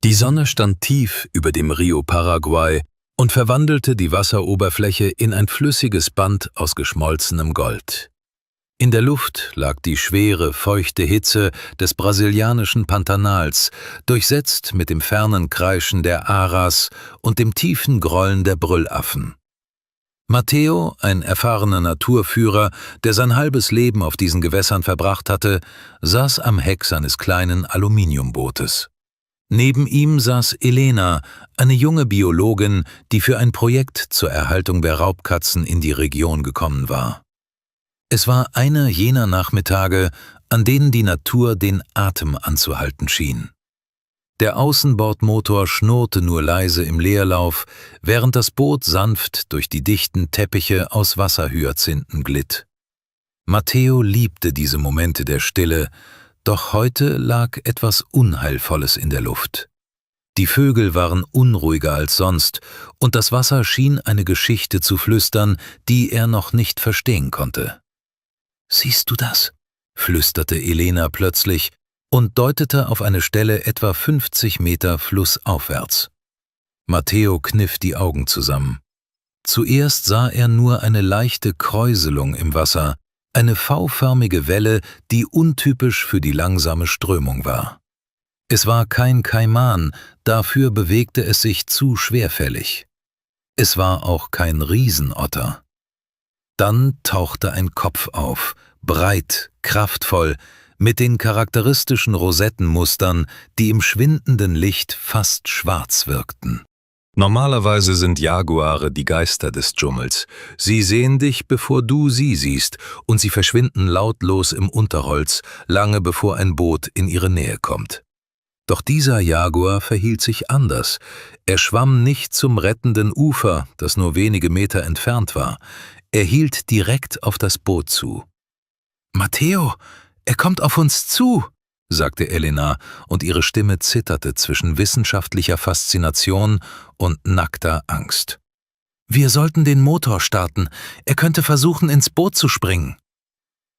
Die Sonne stand tief über dem Rio Paraguay und verwandelte die Wasseroberfläche in ein flüssiges Band aus geschmolzenem Gold. In der Luft lag die schwere, feuchte Hitze des brasilianischen Pantanals, durchsetzt mit dem fernen Kreischen der Aras und dem tiefen Grollen der Brüllaffen. Matteo, ein erfahrener Naturführer, der sein halbes Leben auf diesen Gewässern verbracht hatte, saß am Heck seines kleinen Aluminiumbootes. Neben ihm saß Elena, eine junge Biologin, die für ein Projekt zur Erhaltung der Raubkatzen in die Region gekommen war. Es war einer jener Nachmittage, an denen die Natur den Atem anzuhalten schien. Der Außenbordmotor schnurrte nur leise im Leerlauf, während das Boot sanft durch die dichten Teppiche aus Wasserhyazinthen glitt. Matteo liebte diese Momente der Stille, doch heute lag etwas Unheilvolles in der Luft. Die Vögel waren unruhiger als sonst, und das Wasser schien eine Geschichte zu flüstern, die er noch nicht verstehen konnte. »Siehst du das?« flüsterte Elena plötzlich und deutete auf eine Stelle etwa 50 Meter flussaufwärts. Matteo kniff die Augen zusammen. Zuerst sah er nur eine leichte Kräuselung im Wasser, eine V-förmige Welle, die untypisch für die langsame Strömung war. Es war kein Kaiman, dafür bewegte es sich zu schwerfällig. Es war auch kein Riesenotter. Dann tauchte ein Kopf auf, breit, kraftvoll, mit den charakteristischen Rosettenmustern, die im schwindenden Licht fast schwarz wirkten. Normalerweise sind Jaguare die Geister des Dschungels. Sie sehen dich, bevor du sie siehst, und sie verschwinden lautlos im Unterholz, lange bevor ein Boot in ihre Nähe kommt. Doch dieser Jaguar verhielt sich anders. Er schwamm nicht zum rettenden Ufer, das nur wenige Meter entfernt war. Er hielt direkt auf das Boot zu. »Matteo, er kommt auf uns zu«, sagte Elena, und ihre Stimme zitterte zwischen wissenschaftlicher Faszination und nackter Angst. »Wir sollten den Motor starten. Er könnte versuchen, ins Boot zu springen.«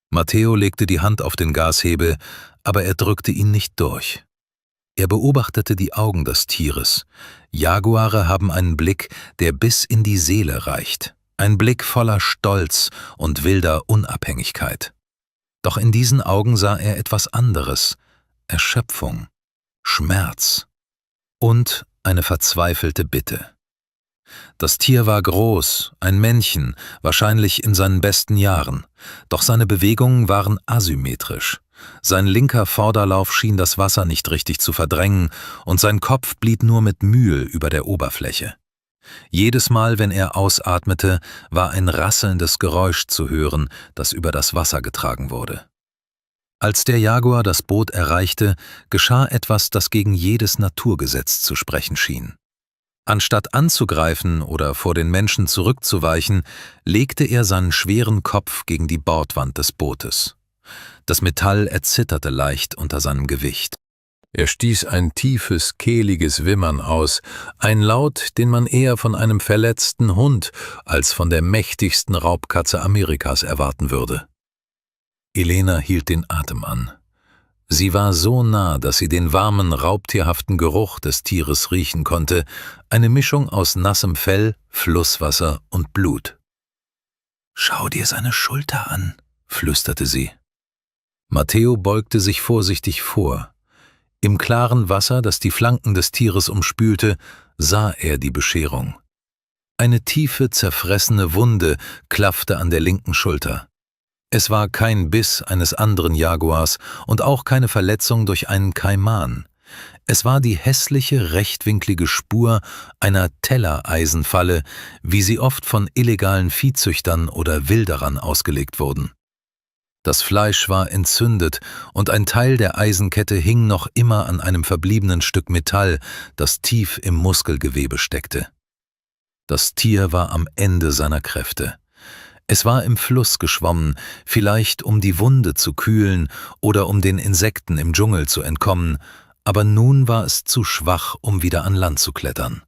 Matteo legte die Hand auf den Gashebel, aber er drückte ihn nicht durch. Er beobachtete die Augen des Tieres. Jaguare haben einen Blick, der bis in die Seele reicht. Ein Blick voller Stolz und wilder Unabhängigkeit. Doch in diesen Augen sah er etwas anderes: Erschöpfung, Schmerz und eine verzweifelte Bitte. Das Tier war groß, ein Männchen, wahrscheinlich in seinen besten Jahren, doch seine Bewegungen waren asymmetrisch. Sein linker Vorderlauf schien das Wasser nicht richtig zu verdrängen, und sein Kopf blieb nur mit Mühe über der Oberfläche. Jedes Mal, wenn er ausatmete, war ein rasselndes Geräusch zu hören, das über das Wasser getragen wurde. Als der Jaguar das Boot erreichte, geschah etwas, das gegen jedes Naturgesetz zu sprechen schien. Anstatt anzugreifen oder vor den Menschen zurückzuweichen, legte er seinen schweren Kopf gegen die Bordwand des Bootes. Das Metall erzitterte leicht unter seinem Gewicht. Er stieß ein tiefes, kehliges Wimmern aus, ein Laut, den man eher von einem verletzten Hund als von der mächtigsten Raubkatze Amerikas erwarten würde. Elena hielt den Atem an. Sie war so nah, dass sie den warmen, raubtierhaften Geruch des Tieres riechen konnte, eine Mischung aus nassem Fell, Flusswasser und Blut. »Schau dir seine Schulter an«, flüsterte sie. Matteo beugte sich vorsichtig vor. Im klaren Wasser, das die Flanken des Tieres umspülte, sah er die Bescherung. Eine tiefe, zerfressene Wunde klaffte an der linken Schulter. Es war kein Biss eines anderen Jaguars und auch keine Verletzung durch einen Kaiman. Es war die hässliche, rechtwinklige Spur einer Tellereisenfalle, wie sie oft von illegalen Viehzüchtern oder Wilderern ausgelegt wurden. Das Fleisch war entzündet und ein Teil der Eisenkette hing noch immer an einem verbliebenen Stück Metall, das tief im Muskelgewebe steckte. Das Tier war am Ende seiner Kräfte. Es war im Fluss geschwommen, vielleicht um die Wunde zu kühlen oder um den Insekten im Dschungel zu entkommen, aber nun war es zu schwach, um wieder an Land zu klettern.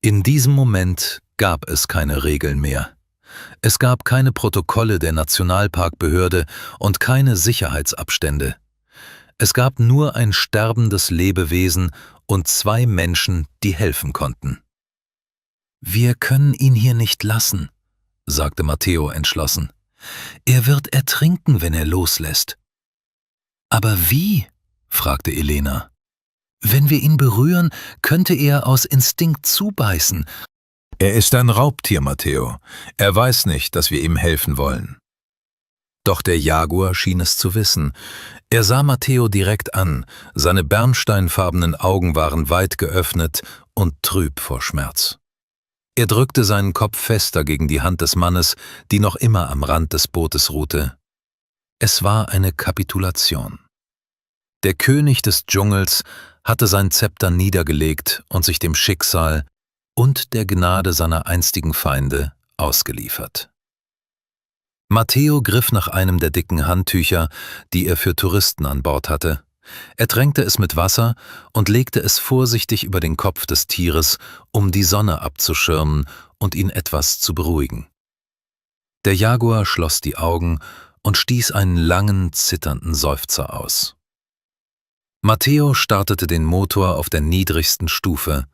In diesem Moment gab es keine Regeln mehr. Es gab keine Protokolle der Nationalparkbehörde und keine Sicherheitsabstände. Es gab nur ein sterbendes Lebewesen und 2 Menschen, die helfen konnten. »Wir können ihn hier nicht lassen«, sagte Matteo entschlossen. »Er wird ertrinken, wenn er loslässt.« »Aber wie?«, fragte Elena. »Wenn wir ihn berühren, könnte er aus Instinkt zubeißen.« »Er ist ein Raubtier, Matteo. Er weiß nicht, dass wir ihm helfen wollen.« Doch der Jaguar schien es zu wissen. Er sah Matteo direkt an, seine bernsteinfarbenen Augen waren weit geöffnet und trüb vor Schmerz. Er drückte seinen Kopf fester gegen die Hand des Mannes, die noch immer am Rand des Bootes ruhte. Es war eine Kapitulation. Der König des Dschungels hatte sein Zepter niedergelegt und sich dem Schicksal und der Gnade seiner einstigen Feinde ausgeliefert. Matteo griff nach einem der dicken Handtücher, die er für Touristen an Bord hatte. Er tränkte es mit Wasser und legte es vorsichtig über den Kopf des Tieres, um die Sonne abzuschirmen und ihn etwas zu beruhigen. Der Jaguar schloss die Augen und stieß einen langen, zitternden Seufzer aus. Matteo startete den Motor auf der niedrigsten Stufe.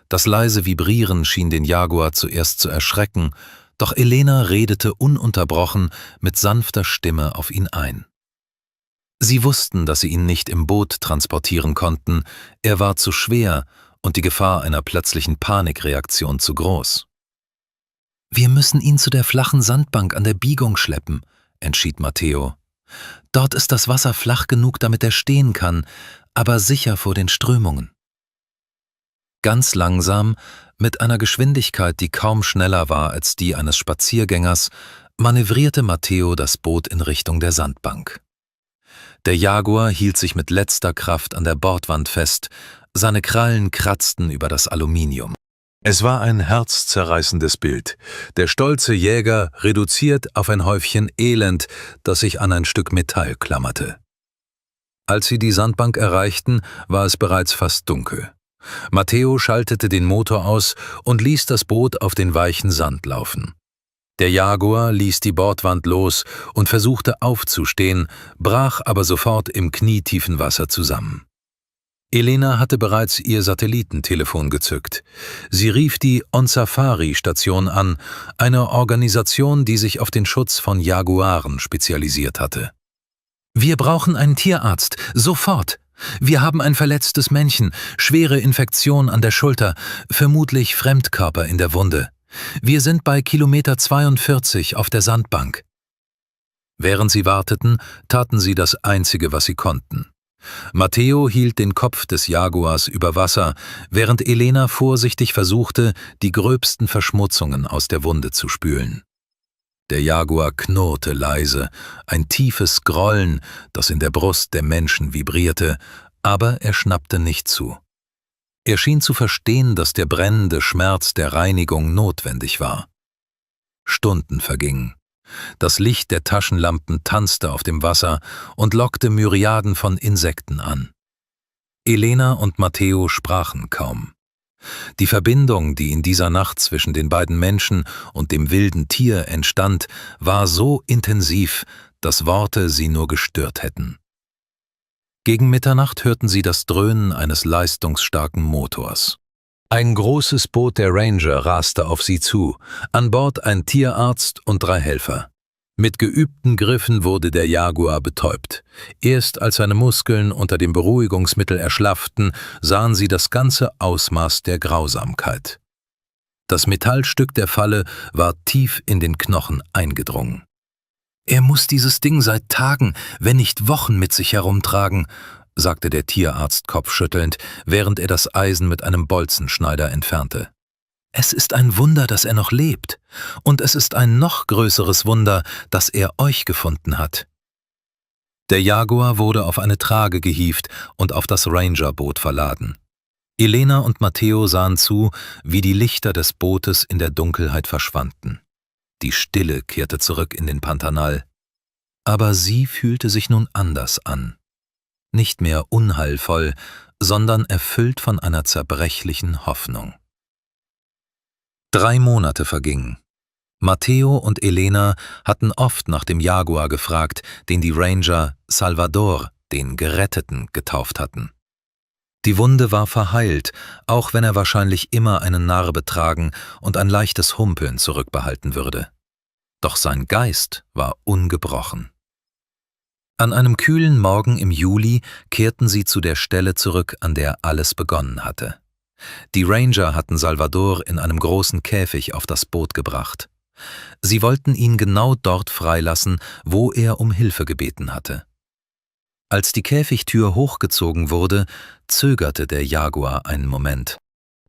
Das leise Vibrieren schien den Jaguar zuerst zu erschrecken, doch Elena redete ununterbrochen mit sanfter Stimme auf ihn ein. Sie wussten, dass sie ihn nicht im Boot transportieren konnten, er war zu schwer und die Gefahr einer plötzlichen Panikreaktion zu groß. »Wir müssen ihn zu der flachen Sandbank an der Biegung schleppen«, entschied Matteo. »Dort ist das Wasser flach genug, damit er stehen kann, aber sicher vor den Strömungen.« Ganz langsam, mit einer Geschwindigkeit, die kaum schneller war als die eines Spaziergängers, manövrierte Matteo das Boot in Richtung der Sandbank. Der Jaguar hielt sich mit letzter Kraft an der Bordwand fest, seine Krallen kratzten über das Aluminium. Es war ein herzzerreißendes Bild. Der stolze Jäger reduziert auf ein Häufchen Elend, das sich an ein Stück Metall klammerte. Als sie die Sandbank erreichten, war es bereits fast dunkel. Matteo schaltete den Motor aus und ließ das Boot auf den weichen Sand laufen. Der Jaguar ließ die Bordwand los und versuchte aufzustehen, brach aber sofort im knietiefen Wasser zusammen. Elena hatte bereits ihr Satellitentelefon gezückt. Sie rief die On-Safari-Station an, eine Organisation, die sich auf den Schutz von Jaguaren spezialisiert hatte. »Wir brauchen einen Tierarzt, sofort! Wir haben ein verletztes Männchen, schwere Infektion an der Schulter, vermutlich Fremdkörper in der Wunde. Wir sind bei Kilometer 42 auf der Sandbank.« Während sie warteten, taten sie das Einzige, was sie konnten. Matteo hielt den Kopf des Jaguars über Wasser, während Elena vorsichtig versuchte, die gröbsten Verschmutzungen aus der Wunde zu spülen. Der Jaguar knurrte leise, ein tiefes Grollen, das in der Brust der Menschen vibrierte, aber er schnappte nicht zu. Er schien zu verstehen, dass der brennende Schmerz der Reinigung notwendig war. Stunden vergingen. Das Licht der Taschenlampen tanzte auf dem Wasser und lockte Myriaden von Insekten an. Elena und Matteo sprachen kaum. Die Verbindung, die in dieser Nacht zwischen den beiden Menschen und dem wilden Tier entstand, war so intensiv, dass Worte sie nur gestört hätten. Gegen Mitternacht hörten sie das Dröhnen eines leistungsstarken Motors. Ein großes Boot der Ranger raste auf sie zu, an Bord ein Tierarzt und 3 Helfer. Mit geübten Griffen wurde der Jaguar betäubt. Erst als seine Muskeln unter dem Beruhigungsmittel erschlafften, sahen sie das ganze Ausmaß der Grausamkeit. Das Metallstück der Falle war tief in den Knochen eingedrungen. »Er muss dieses Ding seit Tagen, wenn nicht Wochen mit sich herumtragen«, sagte der Tierarzt kopfschüttelnd, während er das Eisen mit einem Bolzenschneider entfernte. »Es ist ein Wunder, dass er noch lebt. Und es ist ein noch größeres Wunder, dass er euch gefunden hat.« Der Jaguar wurde auf eine Trage gehievt und auf das Rangerboot verladen. Elena und Matteo sahen zu, wie die Lichter des Bootes in der Dunkelheit verschwanden. Die Stille kehrte zurück in den Pantanal. Aber sie fühlte sich nun anders an. Nicht mehr unheilvoll, sondern erfüllt von einer zerbrechlichen Hoffnung. 3 Monate vergingen. Matteo und Elena hatten oft nach dem Jaguar gefragt, den die Ranger Salvador, den Geretteten, getauft hatten. Die Wunde war verheilt, auch wenn er wahrscheinlich immer eine Narbe tragen und ein leichtes Humpeln zurückbehalten würde. Doch sein Geist war ungebrochen. An einem kühlen Morgen im Juli kehrten sie zu der Stelle zurück, an der alles begonnen hatte. Die Ranger hatten Salvador in einem großen Käfig auf das Boot gebracht. Sie wollten ihn genau dort freilassen, wo er um Hilfe gebeten hatte. Als die Käfigtür hochgezogen wurde, zögerte der Jaguar einen Moment.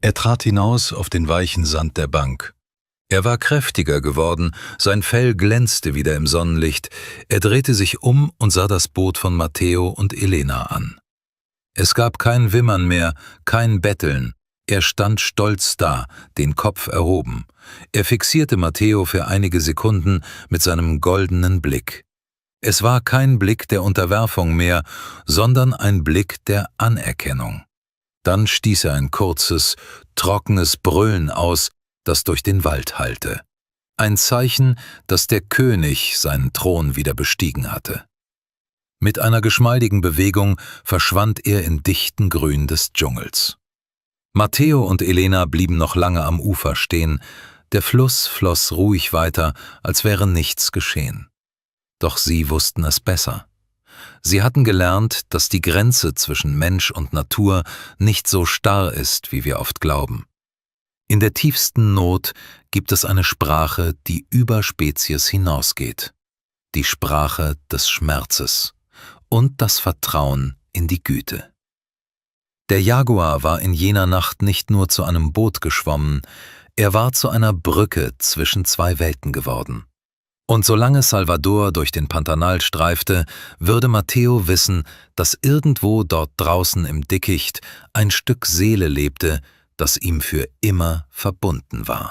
Er trat hinaus auf den weichen Sand der Bank. Er war kräftiger geworden, sein Fell glänzte wieder im Sonnenlicht, er drehte sich um und sah das Boot von Matteo und Elena an. Es gab kein Wimmern mehr, kein Betteln, er stand stolz da, den Kopf erhoben. Er fixierte Matteo für einige Sekunden mit seinem goldenen Blick. Es war kein Blick der Unterwerfung mehr, sondern ein Blick der Anerkennung. Dann stieß er ein kurzes, trockenes Brüllen aus, das durch den Wald hallte. Ein Zeichen, dass der König seinen Thron wieder bestiegen hatte. Mit einer geschmeidigen Bewegung verschwand er in dichten Grün des Dschungels. Matteo und Elena blieben noch lange am Ufer stehen, der Fluss floss ruhig weiter, als wäre nichts geschehen. Doch sie wussten es besser. Sie hatten gelernt, dass die Grenze zwischen Mensch und Natur nicht so starr ist, wie wir oft glauben. In der tiefsten Not gibt es eine Sprache, die über Spezies hinausgeht. Die Sprache des Schmerzes und das Vertrauen in die Güte. Der Jaguar war in jener Nacht nicht nur zu einem Boot geschwommen, er war zu einer Brücke zwischen zwei Welten geworden. Und solange Salvador durch den Pantanal streifte, würde Matteo wissen, dass irgendwo dort draußen im Dickicht ein Stück Seele lebte, das ihm für immer verbunden war.